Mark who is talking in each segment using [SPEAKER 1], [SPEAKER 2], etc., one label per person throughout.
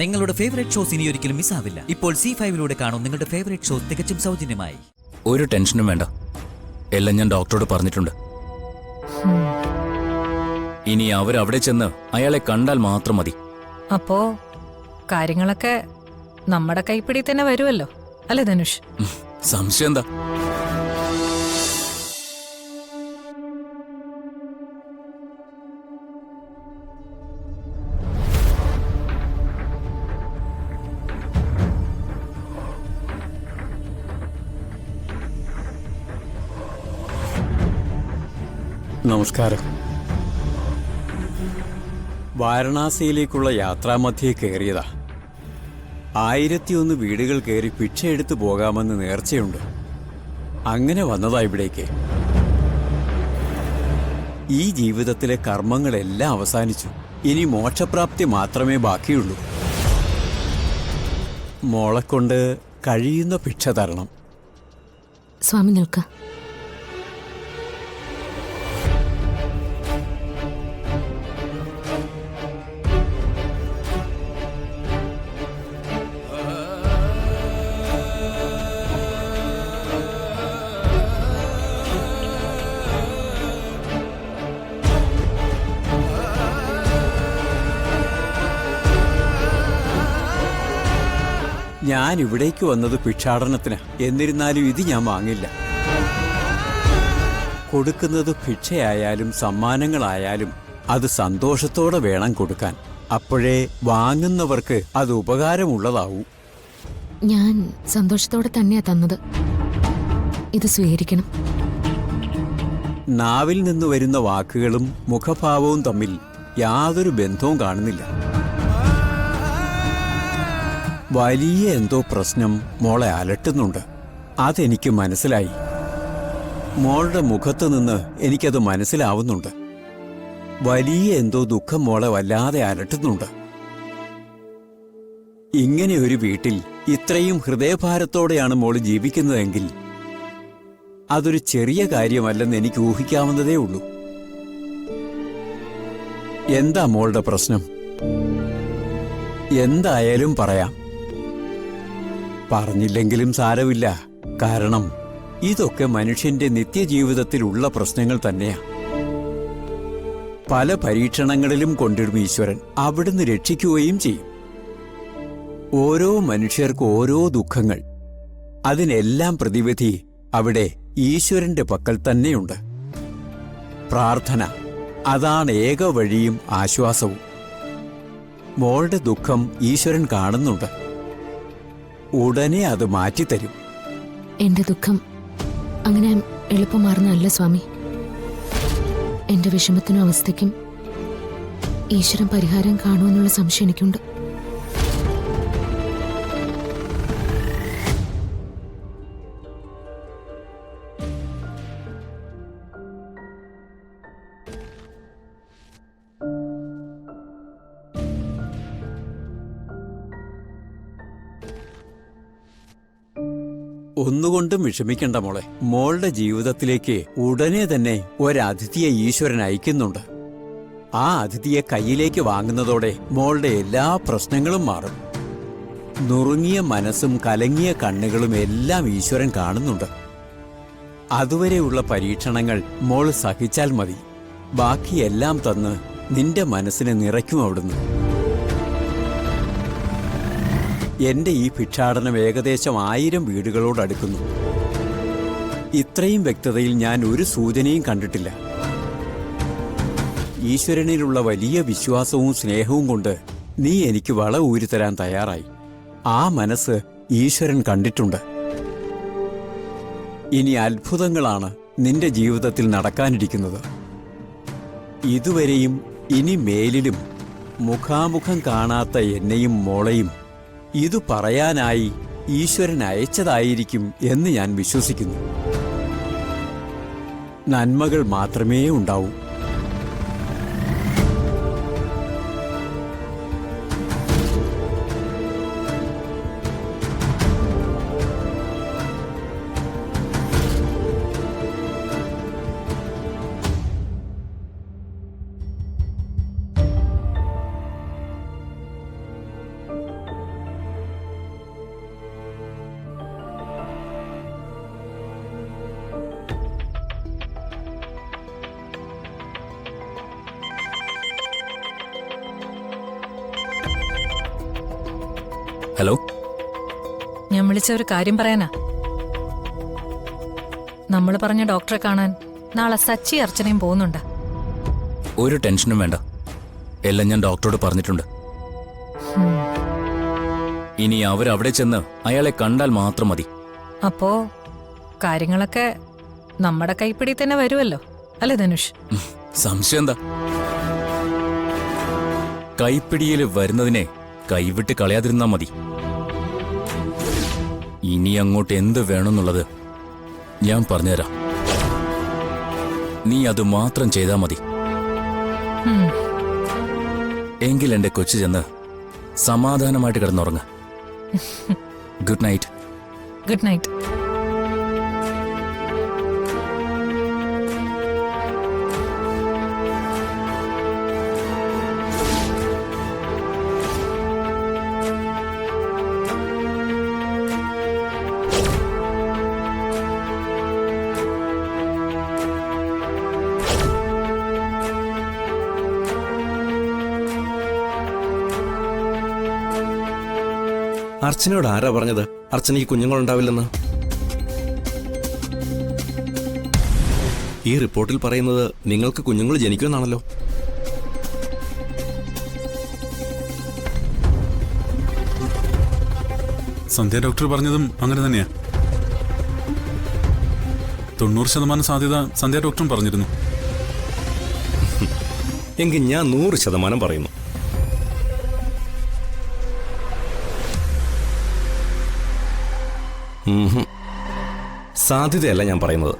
[SPEAKER 1] നിങ്ങളുടെ favourite shows ഇനി ഒരിക്കലും മിസ്സാവില്ല. ഇപ്പോൾ C5-ലൂടെ കാണും നിങ്ങളുടെ ഫേവറേറ്റ് ഷോസ് തികച്ചും സൗജന്യമായി.
[SPEAKER 2] ഒരു ടെൻഷനും വേണ്ട, എല്ലാം ഞാൻ ഡോക്ടറോട് പറഞ്ഞിട്ടുണ്ട്. ഇനി അവരവിടെ ചെന്ന് അയാളെ കണ്ടാൽ മാത്രം മതി.
[SPEAKER 3] അപ്പോ കാര്യങ്ങളൊക്കെ നമ്മുടെ കൈപ്പിടി തന്നെ വരുമല്ലോ അല്ലേ ധനുഷ്?
[SPEAKER 2] സംശയം എന്താ?
[SPEAKER 4] നമസ്കാരം. വാരണാസിയിലേക്കുള്ള യാത്രാമധ്യേ കയറിയതാ. 1001 വീടുകൾ കയറി ഭിക്ഷയെടുത്തു പോകാമെന്ന് നേർച്ചയുണ്ട്. അങ്ങനെ വന്നതാ ഇവിടേക്ക്. ഈ ജീവിതത്തിലെ കർമ്മങ്ങളെല്ലാം അവസാനിച്ചു. ഇനി മോക്ഷപ്രാപ്തി മാത്രമേ ബാക്കിയുള്ളൂ. മോളെക്കൊണ്ട് കഴിയുന്ന ഭിക്ഷ തരണം.
[SPEAKER 5] സ്വാമി നിൽക്ക.
[SPEAKER 4] ഞാൻ ഇവിടേക്ക് വന്നത് ഭിക്ഷാടനത്തിന്. എന്നിരുന്നാലും ഇത് ഞാൻ വാങ്ങില്ല. കൊടുക്കുന്നത് ഭിക്ഷയായാലും സമ്മാനങ്ങളായാലും അത് സന്തോഷത്തോടെ വേണം കൊടുക്കാൻ. അപ്പോഴേ വാങ്ങുന്നവർക്ക് അത് ഉപകാരമുള്ളതാവൂ.
[SPEAKER 5] ഞാൻ സന്തോഷത്തോടെ തന്നെയാ തന്നത്. ഇത് സ്വീകരിക്കണം.
[SPEAKER 4] നാവിൽ നിന്ന് വരുന്ന വാക്കുകളും മുഖഭാവവും തമ്മിൽ യാതൊരു ബന്ധവും കാണുന്നില്ല. വലിയ എന്തോ പ്രശ്നം മോളെ അലട്ടുന്നുണ്ട്. അതെനിക്ക് മനസ്സിലായി. മോളുടെ മുഖത്ത് നിന്ന് എനിക്കത് മനസ്സിലാവുന്നുണ്ട്. വലിയ എന്തോ ദുഃഖം മോളെ വല്ലാതെ അലട്ടുന്നുണ്ട്. ഇങ്ങനെ ഒരു വീട്ടിൽ ഇത്രയും ഹൃദയഭാരത്തോടെയാണ് മോള് ജീവിക്കുന്നതെങ്കിൽ അതൊരു ചെറിയ കാര്യമല്ലെന്ന് എനിക്ക് ഊഹിക്കാവുന്നതേ ഉള്ളൂ. എന്താ മോളുടെ പ്രശ്നം? എന്തായാലും പറയാം. പറഞ്ഞില്ലെങ്കിലും സാരമില്ല. കാരണം ഇതൊക്കെ മനുഷ്യന്റെ നിത്യജീവിതത്തിലുള്ള പ്രശ്നങ്ങൾ തന്നെയാ. പല പരീക്ഷണങ്ങളിലും കൊണ്ടിടും ഈശ്വരൻ. അവിടുന്ന് രക്ഷിക്കുകയും ചെയ്യും. ഓരോ മനുഷ്യർക്ക് ഓരോ ദുഃഖങ്ങൾ. അതിനെല്ലാം പ്രതിവിധി അവിടെ ഈശ്വരന്റെ പക്കൽ തന്നെയുണ്ട്. പ്രാർത്ഥന, അതാണ് ഏക വഴിയും ആശ്വാസവും. മോളുടെ ദുഃഖം ഈശ്വരൻ കാണുന്നുണ്ട്. ഉടനെ അത് മാറ്റിത്തരും.
[SPEAKER 5] എന്റെ ദുഃഖം അങ്ങനെ എളുപ്പം മാറുന്നതല്ല സ്വാമി. എന്റെ വിഷമത്തിനും അവസ്ഥയ്ക്കും ഈശ്വരൻ പരിഹാരം കാണുമെന്നുള്ള സംശയം എനിക്കുണ്ട്.
[SPEAKER 4] ഒന്നുകൊണ്ടും വിഷമിക്കണ്ട മോളെ. മോളുടെ ജീവിതത്തിലേക്ക് ഉടനെ തന്നെ ഒരതിഥിയെ ഈശ്വരൻ അയക്കുന്നുണ്ട്. ആ അതിഥിയെ കയ്യിലേക്ക് വാങ്ങുന്നതോടെ മോളുടെ എല്ലാ പ്രശ്നങ്ങളും മാറും. നുറുങ്ങിയ മനസ്സും കലങ്ങിയ കണ്ണുകളും എല്ലാം ഈശ്വരൻ കാണുന്നുണ്ട്. അതുവരെയുള്ള പരീക്ഷണങ്ങൾ മോള് സഹിച്ചാൽ മതി. ബാക്കിയെല്ലാം തന്ന് നിന്റെ മനസ്സിനെ നിറയ്ക്കും അവിടുന്ന്. എന്റെ ഈ ഭിക്ഷാടനം ഏകദേശം 1000 വീടുകളോടടുക്കുന്നു. ഇത്രയും വ്യക്തതയിൽ ഞാൻ ഒരു സൂചനയും കണ്ടിട്ടില്ല. ഈശ്വരനിലുള്ള വലിയ വിശ്വാസവും സ്നേഹവും കൊണ്ട് നീ എനിക്ക് വള ഊരിത്തരാൻ തയ്യാറായി. ആ മനസ്സ് ഈശ്വരൻ കണ്ടിട്ടുണ്ട്. ഇനി അത്ഭുതങ്ങളാണ് നിന്റെ ജീവിതത്തിൽ നടക്കാനിരിക്കുന്നത്. ഇതുവരെയും ഇനി മേലിലും മുഖാമുഖം കാണാത്ത എന്നെയും മോളെയും ഇത് പറയാനായി ഈശ്വരൻ അയച്ചതായിരിക്കും എന്ന് ഞാൻ വിശ്വസിക്കുന്നു. നന്മകൾ മാത്രമേ ഉണ്ടാവൂ.
[SPEAKER 2] ഹലോ.
[SPEAKER 3] ഞാൻ വിളിച്ച ഒരു കാര്യം പറയാനാ. നമ്മൾ പറഞ്ഞ ഡോക്ടറെ കാണാൻ നാളെ സച്ചി അർച്ചനയും പോകുന്നുണ്ട്.
[SPEAKER 2] ഒരു ടെൻഷനും വേണ്ട, എല്ലാം ഞാൻ ഡോക്ടറോട് പറഞ്ഞിട്ടുണ്ട്. ഇനി അവരവിടെ ചെന്ന് അയാളെ കണ്ടാൽ മാത്രം മതി.
[SPEAKER 3] അപ്പോ കാര്യങ്ങളൊക്കെ നമ്മുടെ കൈപ്പിടി തന്നെ വരുമല്ലോ, അല്ലേ ധനുഷ്?
[SPEAKER 2] സംശയം എന്താ? കൈപ്പിടിയിൽ വരുന്നതിനെ കൈവിട്ട് കളയാതിരുന്നാ മതി. ഇനി അങ്ങോട്ട് എന്ത് വേണമെന്നുള്ളത് ഞാൻ പറഞ്ഞുതരാം. നീ അത് മാത്രം ചെയ്താൽ മതി. എങ്കിൽ എന്റെ കൊച്ചു ചെന്ന് സമാധാനമായിട്ട് കിടന്നുറങ്ങ. Good night.
[SPEAKER 3] Good night.
[SPEAKER 6] അർച്ചനയോട് ആരാ പറഞ്ഞത് അർച്ചനയ്ക്ക് കുഞ്ഞുങ്ങളുണ്ടാവില്ലെന്ന്? ഈ റിപ്പോർട്ടിൽ പറയുന്നത് നിങ്ങൾക്ക് കുഞ്ഞുങ്ങൾ ജനിക്കുമെന്നാണല്ലോ.
[SPEAKER 7] സന്ധ്യ ഡോക്ടർ പറഞ്ഞതും അങ്ങനെ തന്നെയാ. 90% സാധ്യത സന്ധ്യ ഡോക്ടറും പറഞ്ഞിരുന്നു.
[SPEAKER 6] എങ്കിൽ ഞാൻ 100% പറയുന്നു. സാധ്യതയല്ല ഞാൻ പറയുന്നത്,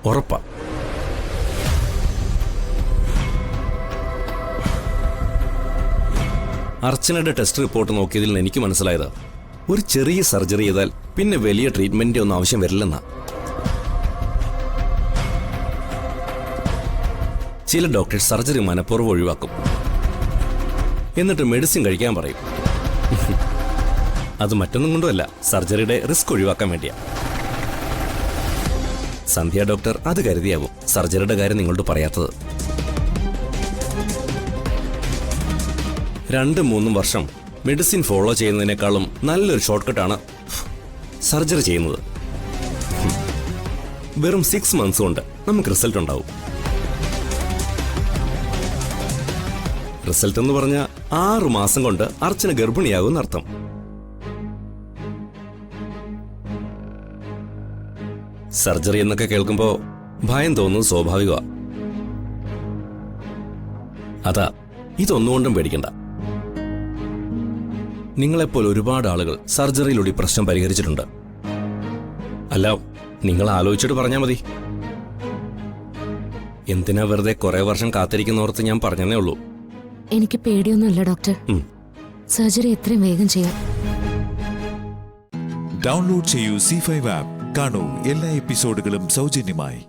[SPEAKER 6] ഉറപ്പാ. അർച്ചനയുടെ ടെസ്റ്റ് റിപ്പോർട്ട് നോക്കിയതിൽ നിന്ന് എനിക്ക് മനസ്സിലായത് ഒരു ചെറിയ സർജറി ചെയ്താൽ പിന്നെ വലിയ ട്രീറ്റ്മെന്റിന്റെ ഒന്നും ആവശ്യം വരില്ലെന്നാ. ചില ഡോക്ടേഴ്സ് സർജറി മനഃപൂർവ്വം ഒഴിവാക്കും, എന്നിട്ട് മെഡിസിൻ കഴിക്കാൻ പറയും. അത് മറ്റൊന്നും കൊണ്ടുമല്ല, സർജറിയുടെ റിസ്ക് ഒഴിവാക്കാൻ വേണ്ടിയാ. സന്ധ്യ ഡോക്ടർ അത് കരുതിയാവും സർജറിയുടെ കാര്യം നിങ്ങളോട് പറയാത്തത്. 2-3 വർഷം മെഡിസിൻ ഫോളോ ചെയ്യുന്നതിനേക്കാളും നല്ലൊരു ഷോർട്ട് കട്ടാണ് സർജറി ചെയ്യുന്നത്. വെറും 6 മന്ത്സ് കൊണ്ട് നമുക്ക് റിസൾട്ട് ഉണ്ടാവും. റിസൾട്ട് എന്ന് പറഞ്ഞാൽ 6 മാസം കൊണ്ട് അർച്ചന ഗർഭിണിയാകും എന്നർത്ഥം. സർജറി എന്നൊക്കെ കേൾക്കുമ്പോ ഭയം തോന്നുന്നത് സ്വാഭാവികമാണ്. അതാ, ഇതൊന്നുകൊണ്ടും പേടിക്കണ്ട. നിങ്ങളെപ്പോലെ ഒരുപാട് ആളുകൾ സർജറിയിലൂടെ പ്രശ്നം പരിഹരിച്ചിട്ടുണ്ട്. അല്ല, നിങ്ങൾ ആലോചിച്ചിട്ട് പറഞ്ഞാൽ മതി. എന്തിനാ വെറുതെ കുറെ വർഷം കാത്തിരിക്കുന്നോർത്ത് ഞാൻ പറഞ്ഞതേ ഉള്ളൂ.
[SPEAKER 5] എനിക്ക് പേടിയൊന്നുമില്ല ഡോക്ടർ. സർജറി എത്രയും വേഗം ചെയ്യാം.
[SPEAKER 8] ഡൗൺലോഡ് ചെയ്യൂ C5 ആപ്പ്. കാണൂ എല്ലാ എപ്പിസോഡുകളും സൗജന്യമായി.